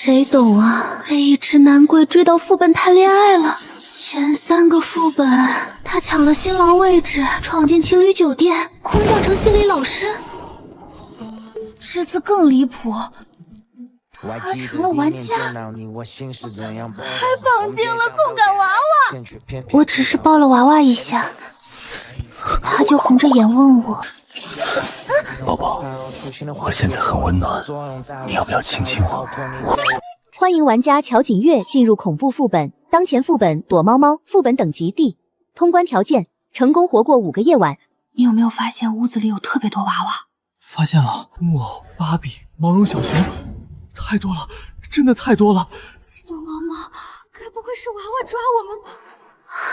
谁懂啊？被一只男贵追到副本谈恋爱了。前3个副本，他抢了新郎位置，闯进情侣酒店，空降成心理老师。这次更离谱，他成了玩家，还绑定了共感娃娃。我只是抱了娃娃一下，他就红着眼问我。宝宝，我现在很温暖，你要不要亲亲我？欢迎玩家乔景月进入恐怖副本，当前副本躲猫猫，副本等级 D， 通关条件：成功活过5个夜晚。你有没有发现屋子里有特别多娃娃？发现了，木偶、芭比、毛绒小熊，太多了，真的太多了。宋妈妈，该不会是娃娃抓我们吧？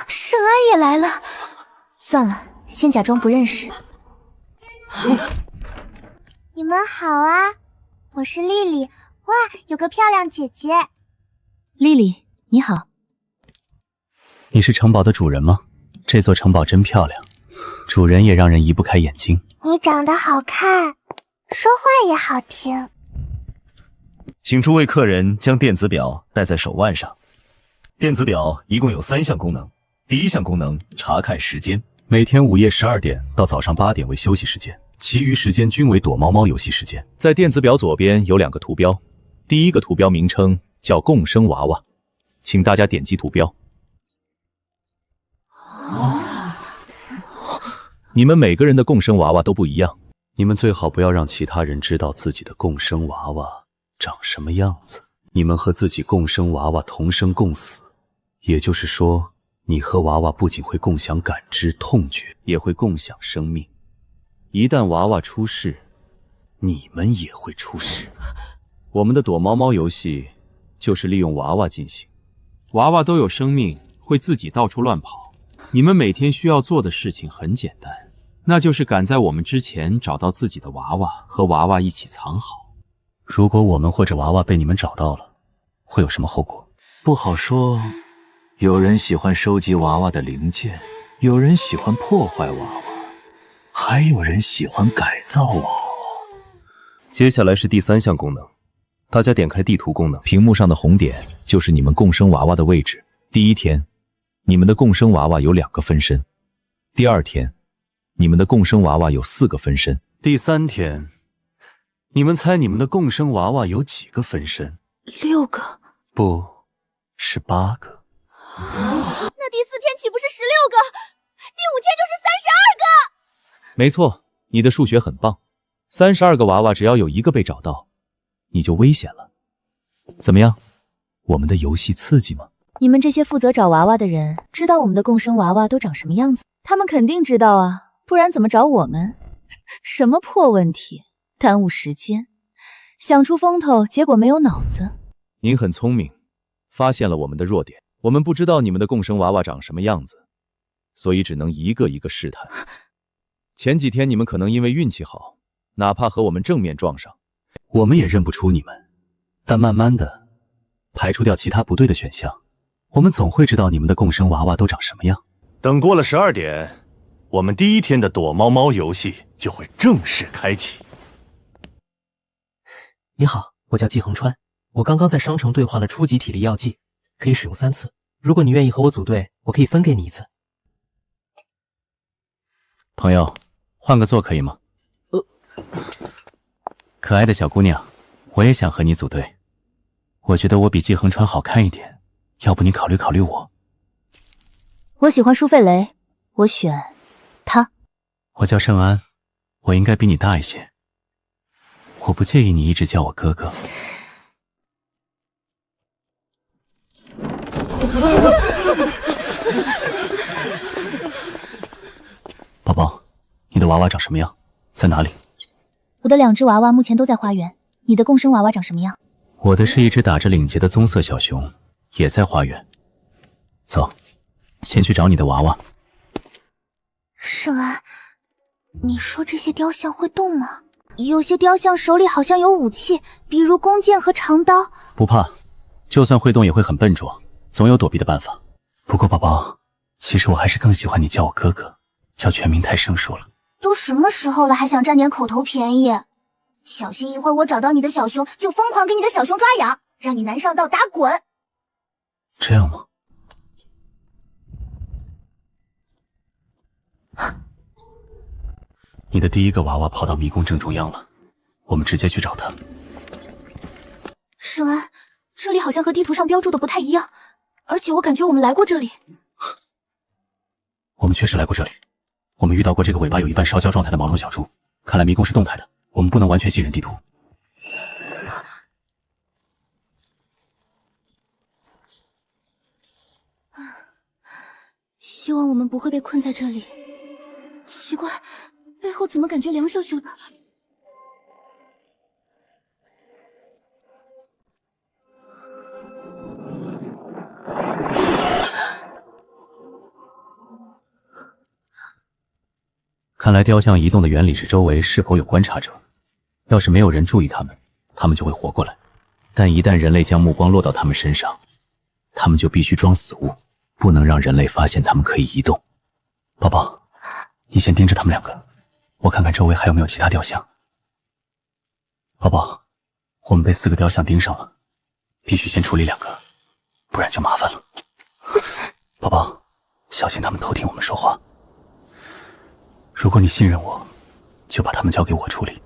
圣安也来了。算了，先假装不认识。你们好啊，我是丽丽。哇，有个漂亮姐姐。丽丽，你好。你是城堡的主人吗？这座城堡真漂亮，主人也让人移不开眼睛。你长得好看，说话也好听。请诸位客人将电子表戴在手腕上。电子表一共有3项功能。第1项功能查看时间，每天午夜12点到早上8点为休息时间，其余时间均为躲猫猫游戏时间。在电子表左边有2个图标，第1个图标名称叫共生娃娃，请大家点击图标。你们每个人的共生娃娃都不一样，你们最好不要让其他人知道自己的共生娃娃长什么样子。你们和自己共生娃娃同生共死，也就是说，你和娃娃不仅会共享感知、痛觉，也会共享生命。一旦娃娃出事，你们也会出事。我们的躲猫猫游戏就是利用娃娃进行。娃娃都有生命，会自己到处乱跑。你们每天需要做的事情很简单，那就是赶在我们之前找到自己的娃娃，和娃娃一起藏好。如果我们或者娃娃被你们找到了，会有什么后果？不好说。有人喜欢收集娃娃的零件，有人喜欢破坏娃娃，还有人喜欢改造娃娃。接下来是第3项功能，大家点开地图功能，屏幕上的红点就是你们共生娃娃的位置。第1天，你们的共生娃娃有2个分身；第2天，你们的共生娃娃有4个分身；第3天，你们猜你们的共生娃娃有几个分身？6个？不，是8个。那第4天岂不是16个？第5天就是32个？没错，你的数学很棒。32个娃娃只要有1个被找到，你就危险了。怎么样？我们的游戏刺激吗？你们这些负责找娃娃的人，知道我们的共生娃娃都长什么样子？他们肯定知道啊，不然怎么找我们？什么破问题，耽误时间，想出风头，结果没有脑子。您很聪明，发现了我们的弱点。我们不知道你们的共生娃娃长什么样子，所以只能一个一个试探。前几天你们可能因为运气好，哪怕和我们正面撞上，我们也认不出你们。但慢慢的，排除掉其他不对的选项，我们总会知道你们的共生娃娃都长什么样。等过了12点，我们第1天的躲猫猫游戏就会正式开启。你好，我叫季恒川，我刚刚在商城兑换了初级体力药剂，可以使用3次。如果你愿意和我组队，我可以分给你1次。朋友，换个座可以吗？可爱的小姑娘，我也想和你组队。我觉得我比季恒川好看一点，要不你考虑考虑我？我喜欢舒费雷，我选他。我叫盛安，我应该比你大一些。我不介意你一直叫我哥哥。宝宝，你的娃娃长什么样？在哪里？我的2只娃娃目前都在花园。你的共生娃娃长什么样？我的是一只打着领结的棕色小熊，也在花园。走，先去找你的娃娃。盛安，你说这些雕像会动吗？有些雕像手里好像有武器，比如弓箭和长刀。不怕，就算会动也会很笨拙，总有躲避的办法。不过宝宝，其实我还是更喜欢你叫我哥哥，叫全名太生疏了。都什么时候了，还想占点口头便宜？小心一会儿我找到你的小熊，就疯狂给你的小熊抓痒。让你难上道打滚。这样吗？你的第一个娃娃跑到迷宫正中央了，我们直接去找他。圣安，这里好像和地图上标注的不太一样，而且我感觉我们来过这里。我们确实来过这里，我们遇到过这个尾巴有一半烧焦状态的毛绒小猪，看来迷宫是动态的，我们不能完全信任地图。希望我们不会被困在这里。奇怪，背后怎么感觉凉飕飕的？看来雕像移动的原理是周围是否有观察者，要是没有人注意他们，他们就会活过来。但一旦人类将目光落到他们身上，他们就必须装死物，不能让人类发现他们可以移动。宝宝，你先盯着他们两个，我看看周围还有没有其他雕像。宝宝，我们被4个雕像盯上了，必须先处理2个，不然就麻烦了。宝宝，小心他们偷听我们说话。如果你信任我，就把他们交给我处理。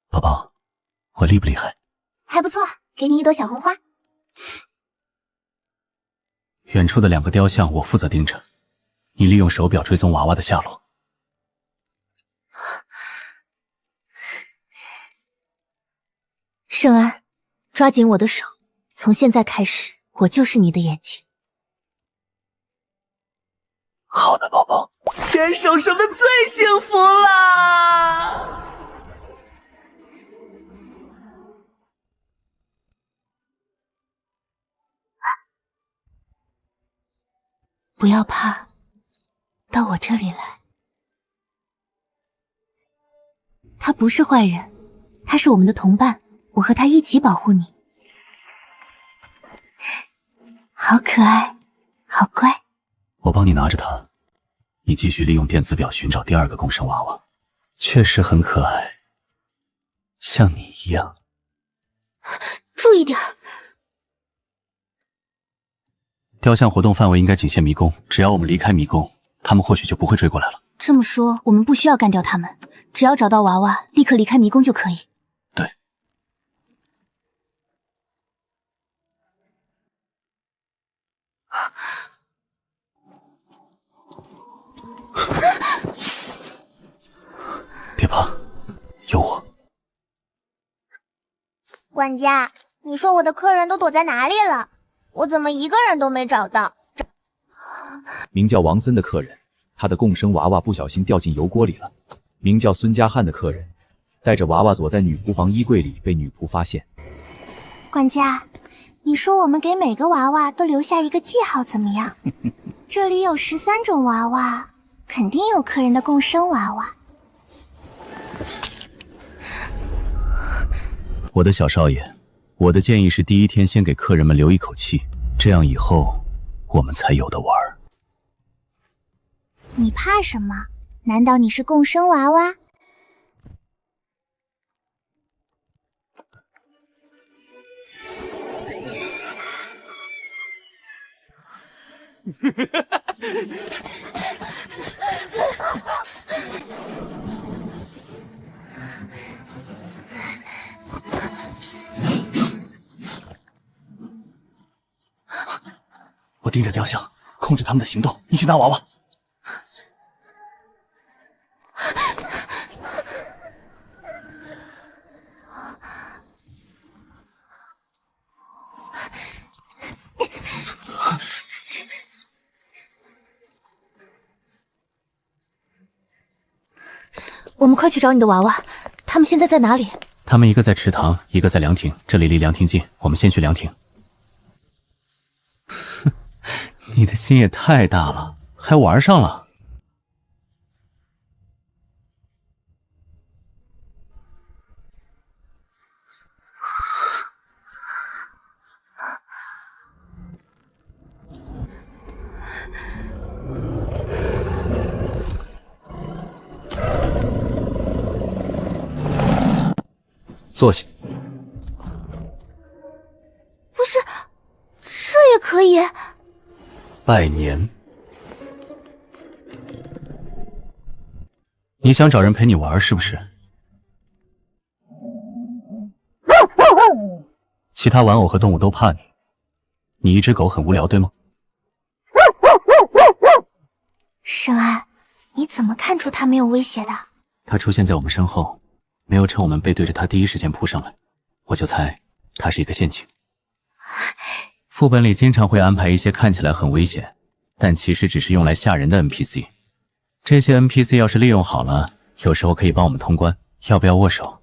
宝宝，我厉不厉害？还不错，给你一朵小红花。远处的2个雕像我负责盯着，你利用手表追踪娃娃的下落。圣安，抓紧我的手，从现在开始，我就是你的眼睛。好的，宝宝。牵手手的最幸福了。不要怕，到我这里来。他不是坏人，他是我们的同伴，我和他一起保护你。好可爱，好乖。我帮你拿着它，你继续利用电子表寻找第2个共生娃娃。确实很可爱，像你一样。注意点。雕像活动范围应该仅限迷宫，只要我们离开迷宫，他们或许就不会追过来了。这么说，我们不需要干掉他们，只要找到娃娃，立刻离开迷宫就可以。对。别怕，有我。管家，你说我的客人都躲在哪里了？我怎么一个人都没找到？名叫王森的客人，他的共生娃娃不小心掉进油锅里了。名叫孙家汉的客人，带着娃娃躲在女仆房衣柜里，被女仆发现。管家，你说我们给每个娃娃都留下一个记号怎么样？这里有13种娃娃，肯定有客人的共生娃娃。我的小少爷，我的建议是第1天先给客人们留一口气，这样以后我们才有的玩。你怕什么？难道你是共生娃娃？我盯着雕像，控制他们的行动，你去拿娃娃。我们快去找你的娃娃，他们现在在哪里？他们一个在池塘，一个在凉亭，这里离凉亭近，我们先去凉亭。你的心也太大了，还玩上了。坐下。不是，这也可以？拜年。你想找人陪你玩是不是？其他玩偶和动物都怕你，你一只狗很无聊，对吗？圣安，你怎么看出他没有威胁的？他出现在我们身后，没有趁我们背对着他第一时间扑上来，我就猜他是一个陷阱。副本里经常会安排一些看起来很危险，但其实只是用来吓人的 NPC。这些 NPC 要是利用好了，有时候可以帮我们通关。要不要握手？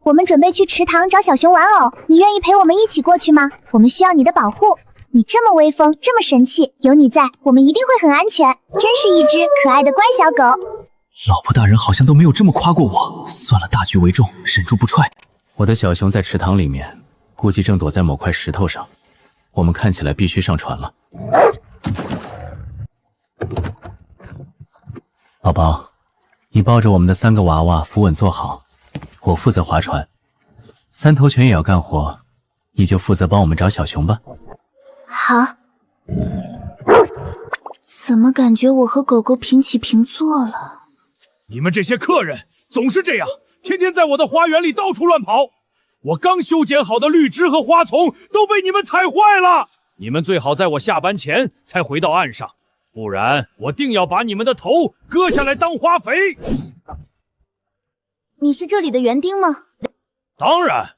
我们准备去池塘找小熊玩偶，你愿意陪我们一起过去吗？我们需要你的保护。你这么威风，这么神气，有你在，我们一定会很安全。真是一只可爱的乖小狗。老婆大人好像都没有这么夸过我。算了，大局为重，忍住不踹。我的小熊在池塘里面，估计正躲在某块石头上。我们看起来必须上船了。宝宝，你抱着我们的3个娃娃扶稳坐好，我负责划船。3头犬也要干活，你就负责帮我们找小熊吧。好。怎么感觉我和狗狗平起平坐了？你们这些客人总是这样，天天在我的花园里到处乱跑。我刚修剪好的绿枝和花丛都被你们踩坏了。你们最好在我下班前才回到岸上，不然我定要把你们的头割下来当花肥。你是这里的园丁吗？当然，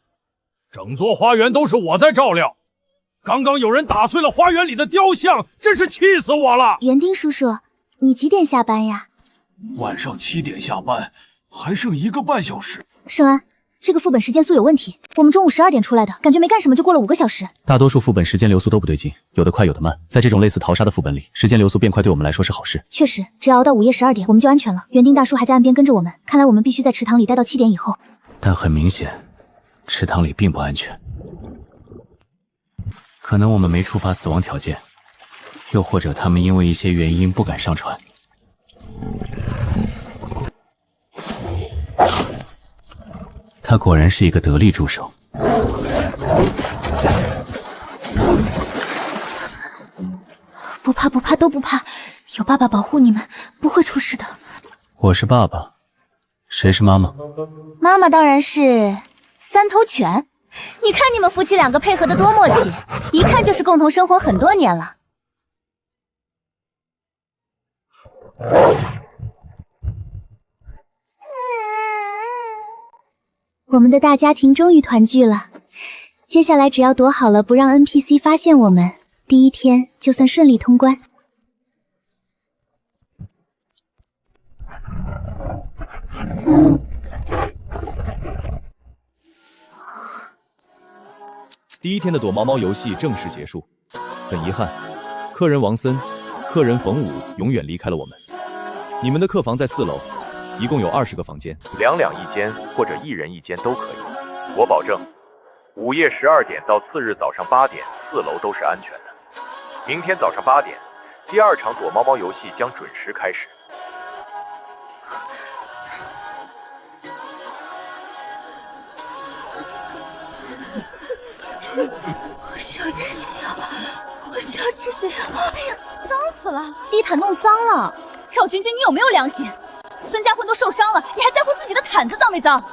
整座花园都是我在照料。刚刚有人打碎了花园里的雕像，真是气死我了。园丁叔叔，你几点下班呀？晚上7点下班，还剩1个半小时。圣安，这个副本时间速有问题。我们中午12点出来的，感觉没干什么就过了5个小时。大多数副本时间流速都不对劲，有的快有的慢。在这种类似淘沙的副本里，时间流速变快对我们来说是好事。确实，只要熬到午夜12点，我们就安全了。园丁大叔还在岸边跟着我们，看来我们必须在池塘里待到7点以后。但很明显，池塘里并不安全。可能我们没触发死亡条件，又或者他们因为一些原因不敢上船。他果然是一个得力助手。不怕不怕都不怕，有爸爸保护你们，不会出事的。我是爸爸，谁是妈妈？妈妈当然是3头犬。你看你们夫妻2个配合的多默契，一看就是共同生活很多年了。我们的大家庭终于团聚了，接下来只要躲好了不让 NPC 发现我们，第1天就算顺利通关。第1天的躲猫猫游戏正式结束，很遗憾，客人王森、客人冯武永远离开了我们。你们的客房在4楼，一共有20个房间，2两1间或者1人1间都可以。我保证，午夜12点到次日早上8点，4楼都是安全的。明天早上8点，第2场躲猫猫游戏将准时开始。我需要止血药，我需要止血药。哎呀，脏死了！地毯弄脏了。赵君君，你有没有良心？孙家混都受伤了，你还在乎自己的毯子脏没脏？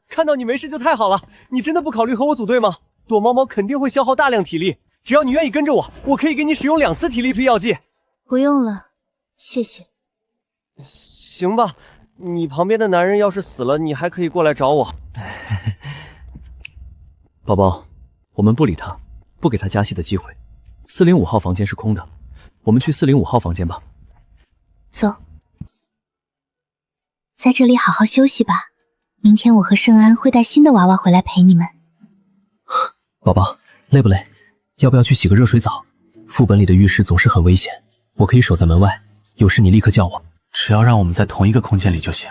看到你没事就太好了。你真的不考虑和我组队吗？躲猫猫肯定会消耗大量体力，只要你愿意跟着我，我可以给你使用2次体力辟药剂。不用了，谢谢。行吧，你旁边的男人要是死了，你还可以过来找我。宝宝，我们不理他，不给他加戏的机会。405号房间是空的，我们去405号房间吧。走，在这里好好休息吧。明天我和圣安会带新的娃娃回来陪你们。宝宝，累不累？要不要去洗个热水澡？副本里的浴室总是很危险，我可以守在门外，有事你立刻叫我。只要让我们在同一个空间里就行。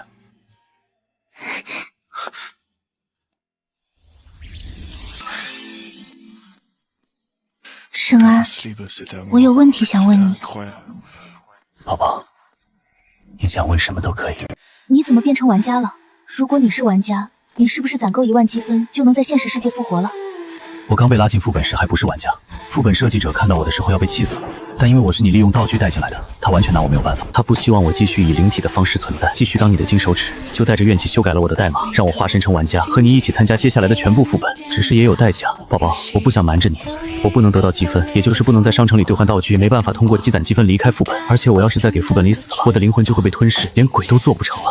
圣安，我有问题想问你。宝宝，你想问什么都可以。你怎么变成玩家了？如果你是玩家，你是不是攒够1万积分就能在现实世界复活了？我刚被拉进副本时还不是玩家，副本设计者看到我的时候要被气死了，但因为我是你利用道具带进来的，他完全拿我没有办法。他不希望我继续以灵体的方式存在，继续当你的金手指，就带着怨气修改了我的代码，让我化身成玩家，和你一起参加接下来的全部副本。只是也有代价，宝宝，我不想瞒着你，我不能得到积分，也就是不能在商城里兑换道具，也没办法通过积攒积分离开副本。而且我要是再给副本里死了，我的灵魂就会被吞噬，连鬼都做不成了。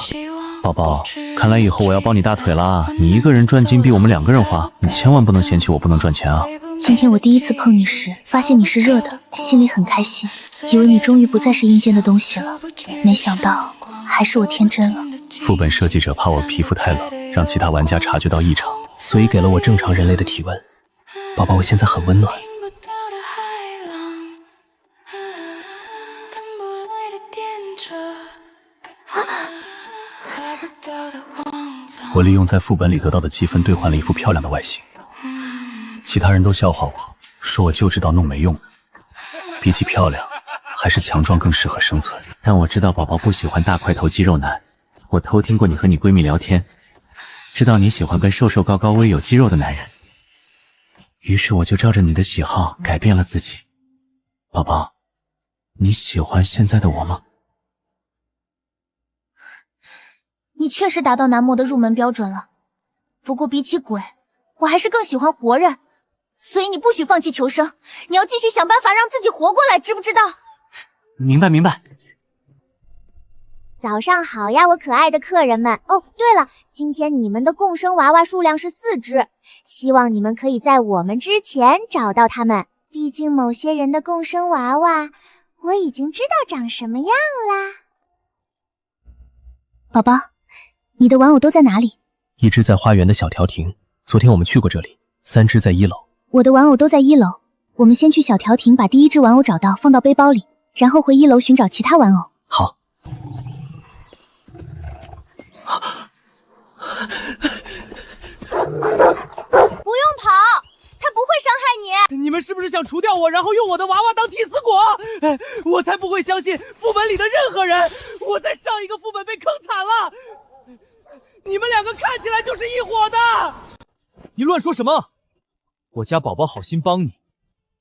宝宝，看来以后我要抱你大腿啦！你一个人赚金币，我们2个人花，你千万不能嫌弃我不能赚钱啊！今天我第一次碰你时，发现你是热的，心里很开心，以为你终于不再是阴间的东西了，没想到还是我天真了。副本设计者怕我皮肤太冷，让其他玩家察觉到异常，所以给了我正常人类的体温。宝宝，我现在很温暖。我利用在副本里得到的积分兑换了一副漂亮的外形，其他人都笑话我，说我就知道弄没用的。比起漂亮，还是强壮更适合生存。但我知道宝宝不喜欢大块头肌肉男，我偷听过你和你闺蜜聊天，知道你喜欢跟瘦瘦高高微有肌肉的男人，于是我就照着你的喜好改变了自己。宝宝，你喜欢现在的我吗？你确实达到男模的入门标准了，不过比起鬼，我还是更喜欢活人，所以你不许放弃求生，你要继续想办法让自己活过来，知不知道？明白明白。早上好呀，我可爱的客人们。哦，对了，今天你们的共生娃娃数量是4只，希望你们可以在我们之前找到它们。毕竟某些人的共生娃娃，我已经知道长什么样啦。宝宝，你的玩偶都在哪里？一只在花园的小调亭，昨天我们去过这里，3只在1楼。我的玩偶都在1楼，我们先去小调亭把第1只玩偶找到，放到背包里，然后回1楼寻找其他玩偶。好。不用跑，他不会伤害你。你们是不是想除掉我，然后用我的娃娃当替死鬼？我才不会相信副本里的任何人！我在上一个副本被坑惨了，你们2个看起来就是一伙的！你乱说什么？我家宝宝好心帮你，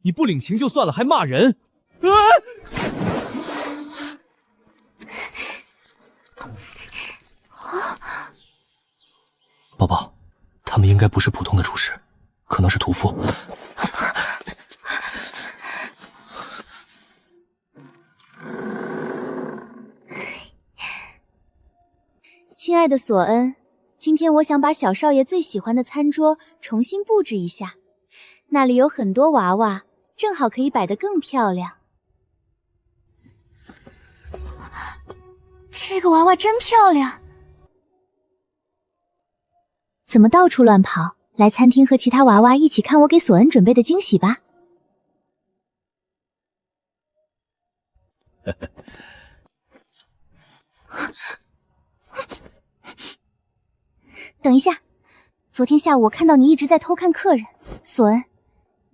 你不领情就算了，还骂人！宝宝，他们应该不是普通的厨师，可能是屠夫。亲爱的索恩，今天我想把小少爷最喜欢的餐桌重新布置一下，那里有很多娃娃，正好可以摆得更漂亮。这个娃娃真漂亮。怎么到处乱跑？来餐厅和其他娃娃一起看我给索恩准备的惊喜吧。等一下，昨天下午我看到你一直在偷看客人，索恩，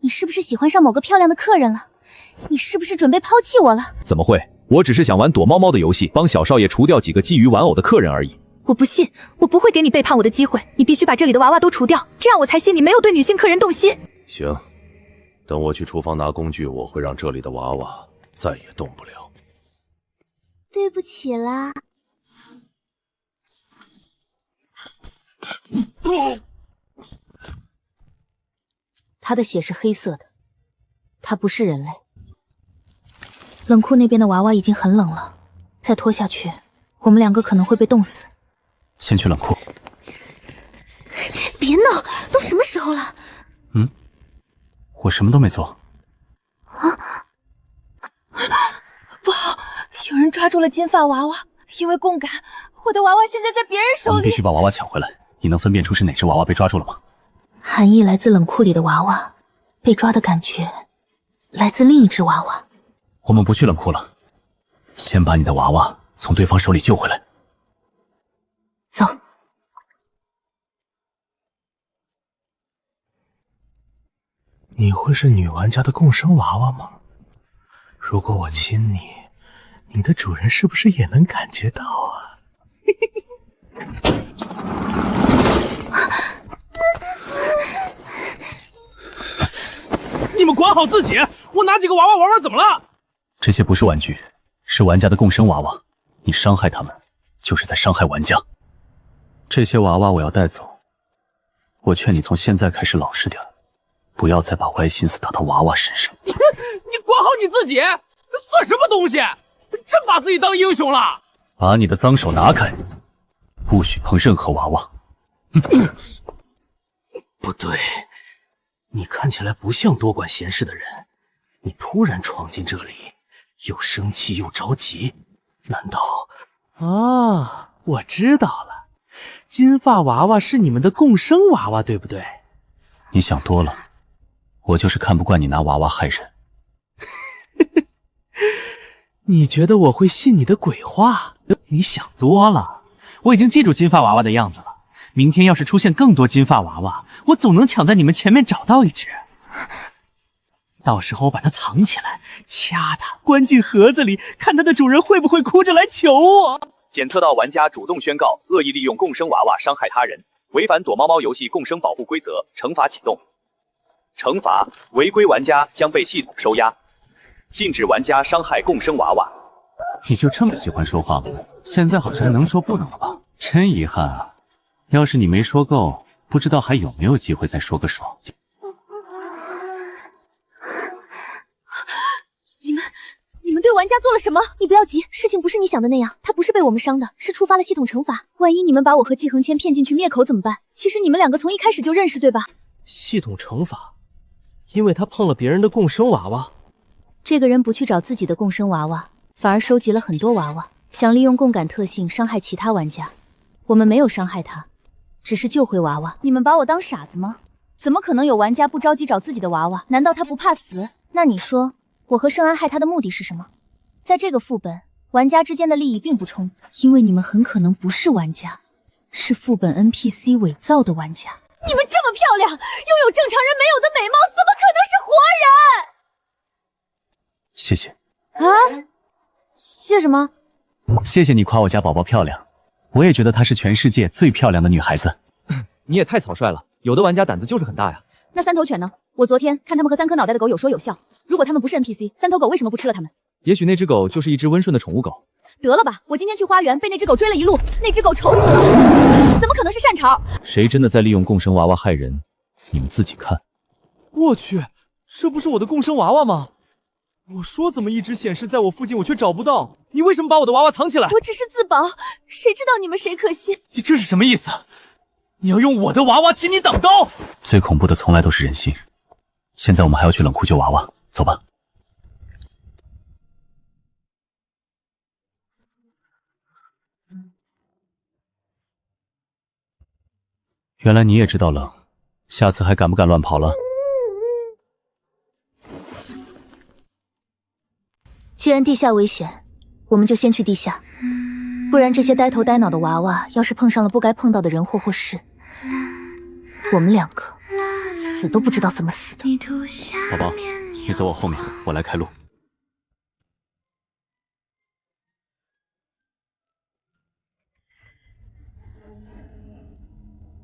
你是不是喜欢上某个漂亮的客人了？你是不是准备抛弃我了？怎么会？我只是想玩躲猫猫的游戏，帮小少爷除掉几个觊觎玩偶的客人而已。我不信，我不会给你背叛我的机会，你必须把这里的娃娃都除掉，这样我才信你没有对女性客人动心。行，等我去厨房拿工具，我会让这里的娃娃再也动不了。对不起啦。他的血是黑色的，他不是人类。冷库那边的娃娃已经很冷了，再拖下去，我们2个可能会被冻死。先去冷库。别闹，都什么时候了？我什么都没做。不好，有人抓住了金发娃娃，因为共感，我的娃娃现在在别人手里。我们必须把娃娃抢回来。你能分辨出是哪只娃娃被抓住了吗？寒意来自冷库里的娃娃，被抓的感觉来自另一只娃娃。我们不去冷库了，先把你的娃娃从对方手里救回来。走。你会是女玩家的共生娃娃吗？如果我亲你，你的主人是不是也能感觉到啊？们管好自己，我拿几个娃娃玩玩怎么了？这些不是玩具，是玩家的共生娃娃，你伤害他们，就是在伤害玩家。这些娃娃我要带走，我劝你从现在开始老实点，不要再把歪心思打到娃娃身上。你管好你自己，算什么东西？真把自己当英雄了？把你的脏手拿开，不许碰任何娃娃。不对，你看起来不像多管闲事的人，你突然闯进这里，又生气又着急，难道……啊，我知道了，金发娃娃是你们的共生娃娃，对不对？你想多了，我就是看不惯你拿娃娃害人。你觉得我会信你的鬼话？你想多了，我已经记住金发娃娃的样子了。明天要是出现更多金发娃娃，我总能抢在你们前面找到一只。到时候我把它藏起来，掐它，关进盒子里，看它的主人会不会哭着来求我。检测到玩家主动宣告恶意利用共生娃娃伤害他人，违反躲猫猫游戏共生保护规则，惩罚启动。惩罚：违规玩家将被系统收押，禁止玩家伤害共生娃娃。你就这么喜欢说话吗？现在好像能说不能了吧？真遗憾啊！要是你没说够，不知道还有没有机会再说个爽。你们对玩家做了什么？你不要急，事情不是你想的那样，他不是被我们伤的，是触发了系统惩罚。万一你们把我和季恒谦骗进去灭口怎么办？其实你们两个从一开始就认识，对吧？系统惩罚，因为他碰了别人的共生娃娃。这个人不去找自己的共生娃娃，反而收集了很多娃娃，想利用共感特性伤害其他玩家。我们没有伤害他，只是救回娃娃。你们把我当傻子吗？怎么可能有玩家不着急找自己的娃娃？难道他不怕死？那你说我和圣安害他的目的是什么？在这个副本，玩家之间的利益并不冲突，因为你们很可能不是玩家，是副本 NPC 伪造的玩家。你们这么漂亮，拥有正常人没有的美貌，怎么可能是活人？谢谢啊？谢什么？谢谢你夸我家宝宝漂亮，我也觉得她是全世界最漂亮的女孩子。你也太草率了，有的玩家胆子就是很大呀。那三头犬呢？我昨天看他们和3颗脑袋的狗有说有笑，如果他们不是 NPC， 三头狗为什么不吃了他们？也许那只狗就是一只温顺的宠物狗。得了吧，我今天去花园被那只狗追了一路，那只狗丑死了，怎么可能是善茬？谁真的在利用共生娃娃害人，你们自己看。我去，这不是我的共生娃娃吗？我说怎么一直显示在我附近，我却找不到？你为什么把我的娃娃藏起来？我只是自保，谁知道你们谁可信？你这是什么意思？你要用我的娃娃替你挡刀？最恐怖的从来都是人心。现在我们还要去冷库救娃娃，走吧。原来你也知道冷，下次还敢不敢乱跑了？既然地下危险，我们就先去地下，不然这些呆头呆脑的娃娃要是碰上了不该碰到的人或事，我们两个死都不知道怎么死的。宝宝，你走我后面，我来开路。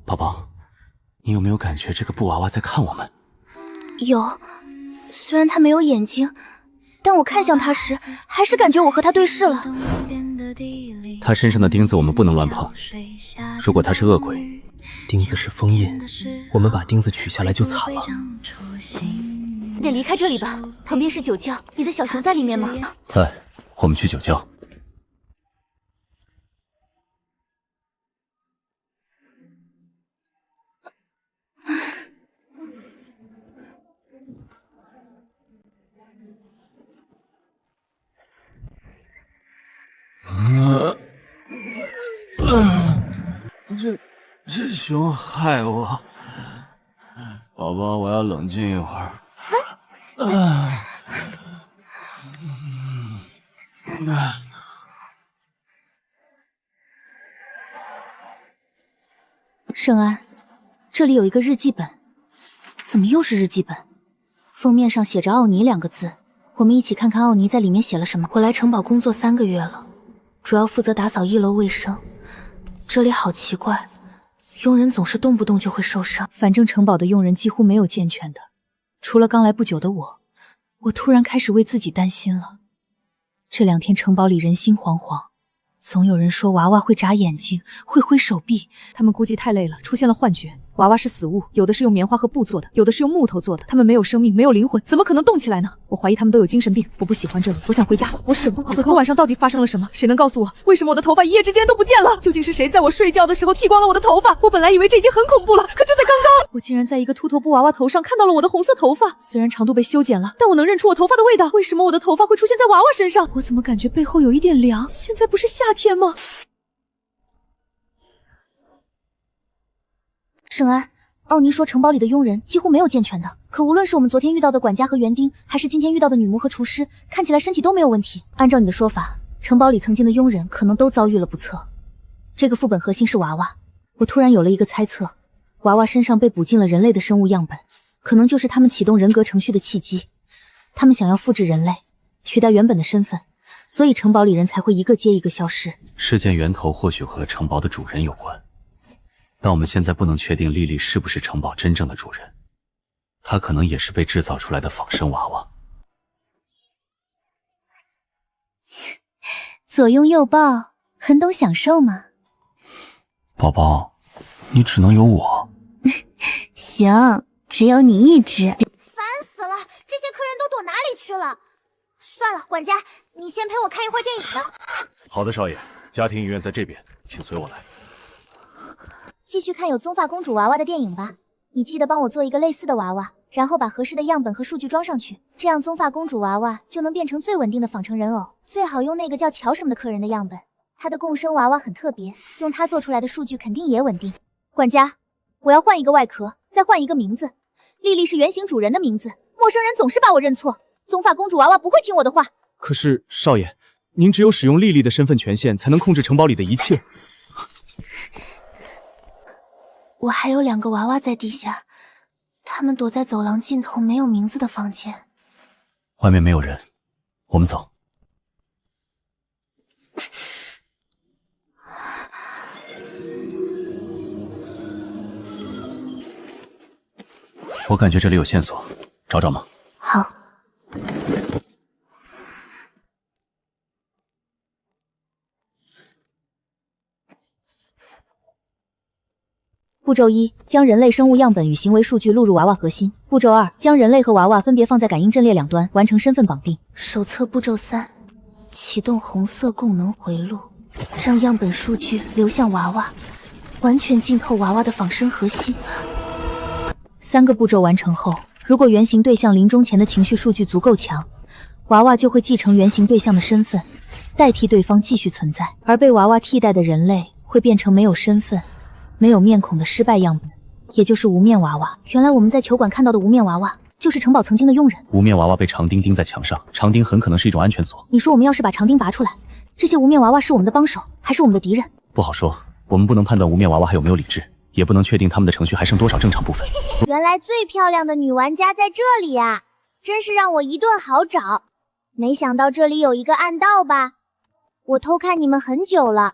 宝宝，你有没有感觉这个布娃娃在看我们？有，虽然他没有眼睛，但我看向他时，还是感觉我和他对视了。他身上的钉子我们不能乱碰，如果他是恶鬼，钉子是封印，我们把钉子取下来就惨了。得离开这里吧，旁边是酒窖，你的小熊在里面吗？在，我们去酒窖。这熊害我，宝宝，我要冷静一会儿。圣安，这里有一个日记本，怎么又是日记本？封面上写着奥尼2个字，我们一起看看奥尼在里面写了什么。我来城堡工作3个月了，主要负责打扫1楼卫生。这里好奇怪，佣人总是动不动就会受伤。反正城堡的佣人几乎没有健全的，除了刚来不久的我突然开始为自己担心了。这2天城堡里人心惶惶，总有人说娃娃会眨眼睛，会挥手臂，他们估计太累了，出现了幻觉。娃娃是死物，有的是用棉花和布做的，有的是用木头做的，他们没有生命，没有灵魂，怎么可能动起来呢？我怀疑他们都有精神病。我不喜欢这里，我想回家。我舍不得。昨天晚上到底发生了什么？谁能告诉我，为什么我的头发一夜之间都不见了？究竟是谁在我睡觉的时候剃光了我的头发？我本来以为这已经很恐怖了，可就在刚刚，我竟然在一个秃头布娃娃头上看到了我的红色头发。虽然长度被修剪了，但我能认出我头发的味道。为什么我的头发会出现在娃娃身上？我怎么感觉背后有一点凉？现在不是夏天吗？圣安，奥尼说城堡里的佣人几乎没有健全的，可无论是我们昨天遇到的管家和园丁，还是今天遇到的女巫和厨师，看起来身体都没有问题。按照你的说法，城堡里曾经的佣人可能都遭遇了不测。这个副本核心是娃娃，我突然有了一个猜测，娃娃身上被补进了人类的生物样本，可能就是他们启动人格程序的契机。他们想要复制人类，取代原本的身份，所以城堡里人才会一个接一个消失。事件源头或许和城堡的主人有关。但我们现在不能确定莉莉是不是城堡真正的主人，她可能也是被制造出来的仿生娃娃。左拥右抱，很懂享受嘛。宝宝，你只能有我。行，只有你一只。烦死了，这些客人都躲哪里去了？算了，管家，你先陪我看一会儿电影吧。好的，少爷，家庭影院在这边，请随我来。继续看有棕发公主娃娃的电影吧。你记得帮我做一个类似的娃娃，然后把合适的样本和数据装上去，这样棕发公主娃娃就能变成最稳定的仿成人偶。最好用那个叫乔什么的客人的样本，他的共生娃娃很特别，用他做出来的数据肯定也稳定。管家，我要换一个外壳，再换一个名字。莉莉是原型主人的名字，陌生人总是把我认错。棕发公主娃娃不会听我的话。可是少爷，您只有使用莉莉的身份权限，才能控制城堡里的一切。我还有2个娃娃在地下，他们躲在走廊尽头没有名字的房间。外面没有人，我们走。我感觉这里有线索，找找吗？好。步骤1，将人类生物样本与行为数据录入娃娃核心。步骤2，将人类和娃娃分别放在感应阵列两端，完成身份绑定。手册步骤3，启动红色供能回路，让样本数据流向娃娃，完全浸透娃娃的仿生核心。3个步骤完成后，如果原型对象临终前的情绪数据足够强，娃娃就会继承原型对象的身份，代替对方继续存在，而被娃娃替代的人类会变成没有身份、没有面孔的失败样本，也就是无面娃娃。原来我们在球馆看到的无面娃娃，就是城堡曾经的佣人。无面娃娃被长钉钉在墙上，长钉很可能是一种安全锁。你说我们要是把长钉拔出来，这些无面娃娃是我们的帮手，还是我们的敌人？不好说，我们不能判断无面娃娃还有没有理智，也不能确定他们的程序还剩多少正常部分。原来最漂亮的女玩家在这里啊，真是让我一顿好找。没想到这里有一个暗道吧？我偷看你们很久了。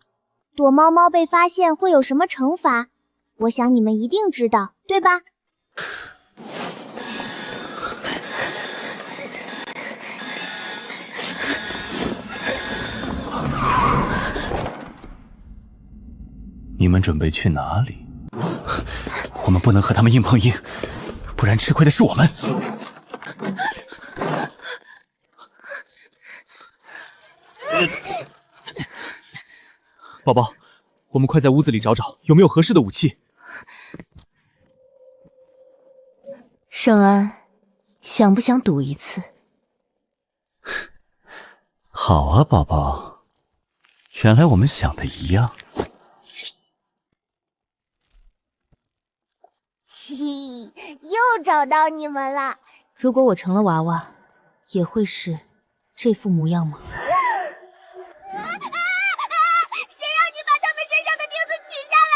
躲猫猫被发现会有什么惩罚？我想你们一定知道，对吧？你们准备去哪里？我们不能和他们硬碰硬，不然吃亏的是我们。宝宝，我们快在屋子里找找，有没有合适的武器。圣安，想不想赌一次？好啊，宝宝，原来我们想的一样。嘿嘿，又找到你们了。如果我成了娃娃，也会是这副模样吗？谁让你把他们身上的钉子取下来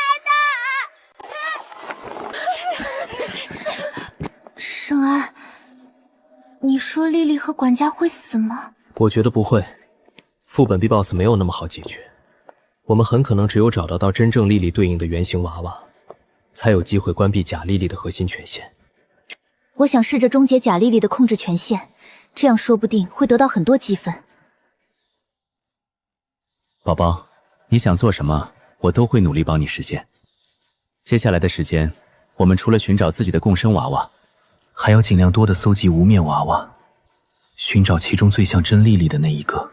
的？圣安，你说莉莉和管家会死吗？我觉得不会，副本 BOSS 没有那么好解决，我们很可能只有找到真正莉莉对应的原型娃娃，才有机会关闭假莉莉的核心权限。我想试着终结贾丽丽的控制权限，这样说不定会得到很多积分。宝宝，你想做什么，我都会努力帮你实现。接下来的时间，我们除了寻找自己的共生娃娃，还要尽量多的搜集无面娃娃，寻找其中最像真丽丽的那一个。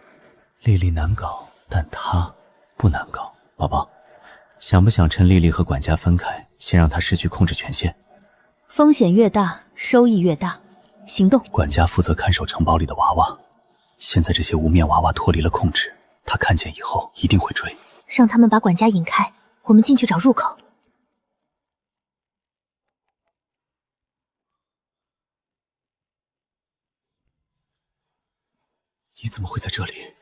丽丽难搞，但她不难搞。宝宝，想不想趁丽丽和管家分开，先让她失去控制权限？风险越大，收益越大。行动。管家负责看守城堡里的娃娃，现在这些无面娃娃脱离了控制，他看见以后一定会追。让他们把管家引开，我们进去找入口。你怎么会在这里？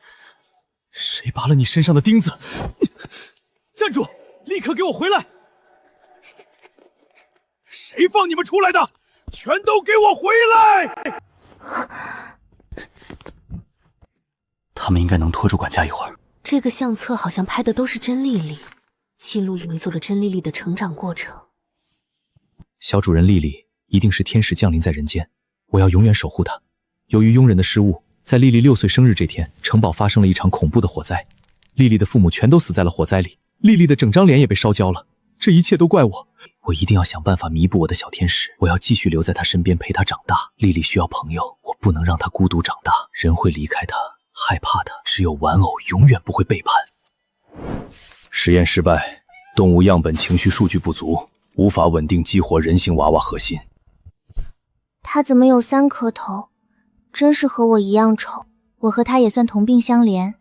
谁拔了你身上的钉子？站住！立刻给我回来！谁放你们出来的？全都给我回来！他们应该能拖住管家一会儿。这个相册好像拍的都是真丽丽，记录回溯了真丽丽的成长过程。小主人丽丽一定是天使降临在人间，我要永远守护她。由于佣人的失误，在丽丽6岁生日这天，城堡发生了一场恐怖的火灾，丽丽的父母全都死在了火灾里，丽丽的整张脸也被烧焦了。这一切都怪我，我一定要想办法弥补我的小天使，我要继续留在她身边陪她长大。丽丽需要朋友，我不能让她孤独长大。人会离开她，害怕她，只有玩偶永远不会背叛。实验失败，动物样本情绪数据不足，无法稳定激活人形娃娃核心。他怎么有3颗头？真是和我一样丑。我和他也算同病相怜，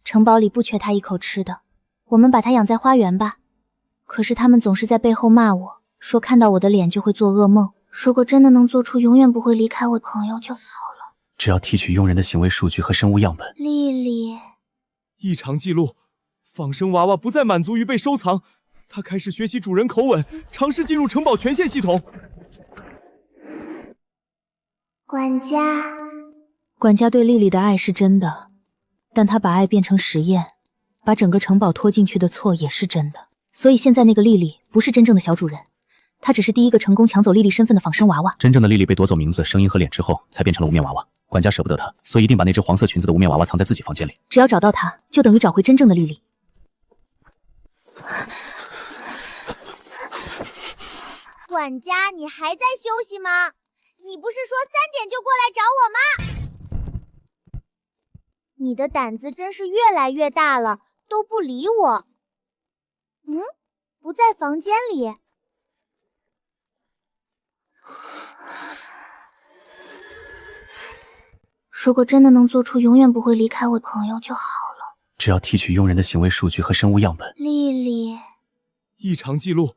城堡里不缺他一口吃的，我们把他养在花园吧。可是他们总是在背后骂我，说看到我的脸就会做噩梦。如果真的能做出永远不会离开我的朋友就好了。只要提取佣人的行为数据和生物样本。丽丽，异常记录，仿生娃娃不再满足于被收藏，它开始学习主人口吻，尝试进入城堡权限系统。管家对丽丽的爱是真的，但他把爱变成实验，把整个城堡拖进去的错也是真的。所以现在那个丽丽不是真正的小主人，她只是第一个成功抢走丽丽身份的仿生娃娃。真正的丽丽被夺走名字、声音和脸之后，才变成了无面娃娃。管家舍不得她，所以一定把那只黄色裙子的无面娃娃藏在自己房间里。只要找到她，就等于找回真正的丽丽。管家，你还在休息吗？你不是说3点就过来找我吗？你的胆子真是越来越大了，都不理我。不在房间里。如果真的能做出永远不会离开我的朋友就好了。只要提取佣人的行为数据和生物样本。丽丽，异常记录，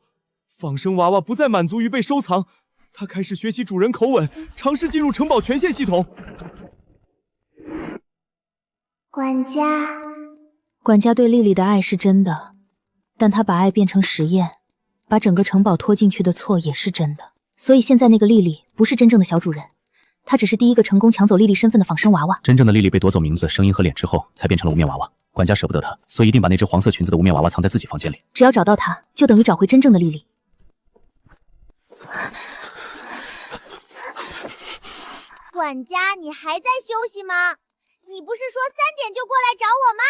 仿生娃娃不再满足于被收藏，它开始学习主人口吻，尝试进入城堡权限系统。管家对丽丽的爱是真的，但他把爱变成实验，把整个城堡拖进去的错也是真的。所以现在那个丽丽不是真正的小主人，她只是第一个成功抢走丽丽身份的仿生娃娃。真正的丽丽被夺走名字、声音和脸之后，才变成了无面娃娃。管家舍不得她，所以一定把那只黄色裙子的无面娃娃藏在自己房间里。只要找到她，就等于找回真正的丽丽。管家，你还在休息吗？你不是说3点就过来找我吗？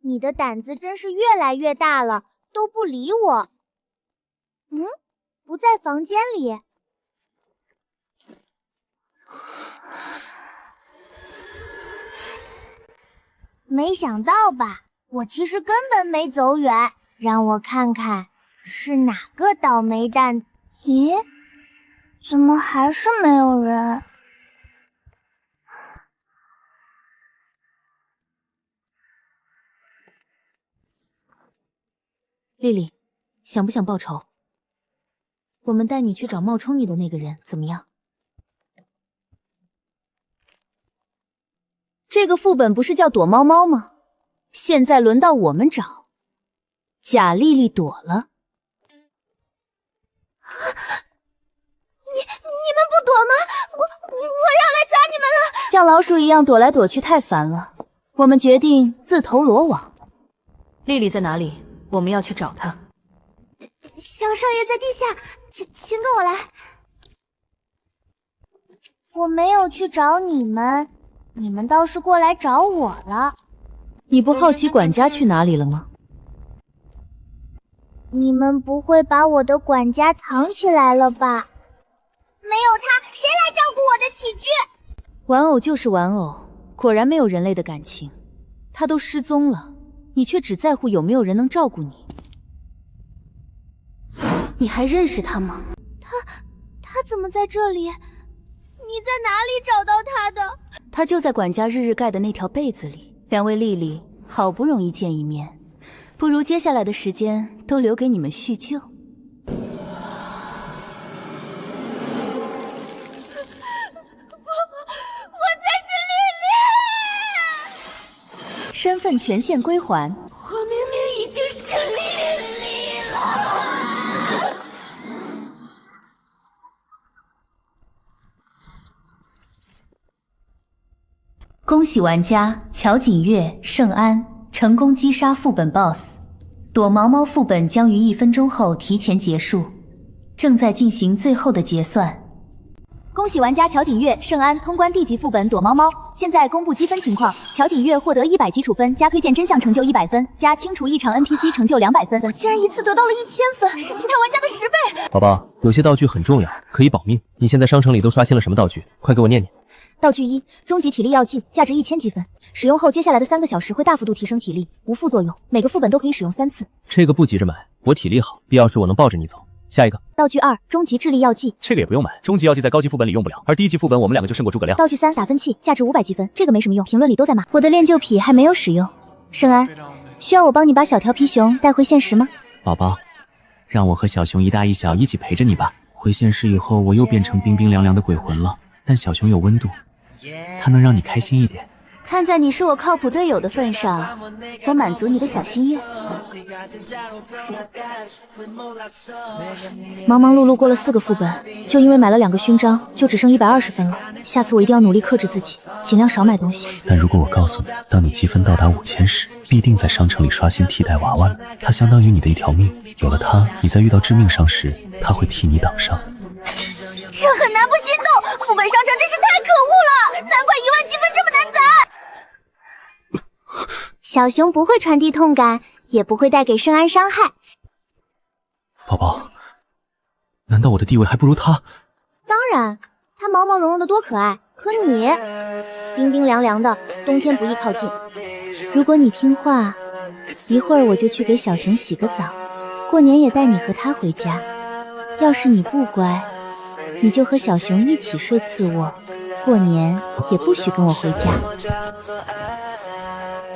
你的胆子真是越来越大了，都不理我。不在房间里。没想到吧，我其实根本没走远。让我看看是哪个倒霉蛋。咦，怎么还是没有人？丽丽，想不想报仇？我们带你去找冒充你的那个人，怎么样？这个副本不是叫躲猫猫吗？现在轮到我们找。贾丽丽躲了。你们不躲吗？我要来抓你们了！像老鼠一样躲来躲去太烦了，我们决定自投罗网。丽丽在哪里？我们要去找她。小少爷在地下，请跟我来。我没有去找你们，你们倒是过来找我了。你不好奇管家去哪里了吗？你们不会把我的管家藏起来了吧？没有他，谁来照顾我的起居？玩偶就是玩偶，果然没有人类的感情。他都失踪了，你却只在乎有没有人能照顾你。你还认识他吗？他怎么在这里？你在哪里找到他的？他就在管家日日盖的那条被子里。两位丽丽，好不容易见一面，不如接下来的时间都留给你们叙旧。我才是丽丽，身份权限归还。我明明已经是丽了。恭喜玩家乔锦月、盛安成功击杀副本 BOSS， 躲毛猫副本将于1分钟后提前结束，正在进行最后的结算。恭喜玩家乔锦月、盛安通关地级副本躲猫猫。现在公布积分情况：乔锦月获得100基础分，加推荐真相成就100分，加清除异常 NPC 成就200分。我竟然一次得到了1000分，是其他玩家的10倍。宝宝，有些道具很重要，可以保命。你现在商城里都刷新了什么道具？快给我念念。道具1：终极体力药剂，价值1000积分，使用后接下来的3个小时会大幅度提升体力，无副作用，每个副本都可以使用3次。这个不急着买，我体力好，必要时我能抱着你走。下一个道具2：终极智力药剂，这个也不用买，终极药剂在高级副本里用不了，而低级副本我们2个就胜过诸葛亮。道具3：打分器，价值500积分，这个没什么用，评论里都在骂。我的练就癖还没有使用。盛安，需要我帮你把小调皮熊带回现实吗？宝宝，让我和小熊一大一小一起陪着你吧。回现实以后，我又变成冰冰凉凉的鬼魂了，但小熊有温度，它能让你开心一点。看在你是我靠谱队友的份上，我满足你的小心愿。忙忙碌碌过了4个副本，就因为买了2个勋章，就只剩120分了。下次我一定要努力克制自己，尽量少买东西。但如果我告诉你，当你积分到达5000时，必定在商城里刷新替代娃娃呢？它相当于你的一条命，有了它，你在遇到致命伤时，它会替你挡伤。这很难不心动，副本商城真是太可恶了，难怪1万积分这么难攒。小熊不会传递痛感，也不会带给盛安伤害。宝宝，难道我的地位还不如他？当然，它毛毛茸茸的多可爱，可你冰冰凉凉的，冬天不宜靠近。如果你听话，一会儿我就去给小熊洗个澡，过年也带你和他回家。要是你不乖，你就和小熊一起睡次卧，过年也不许跟我回家。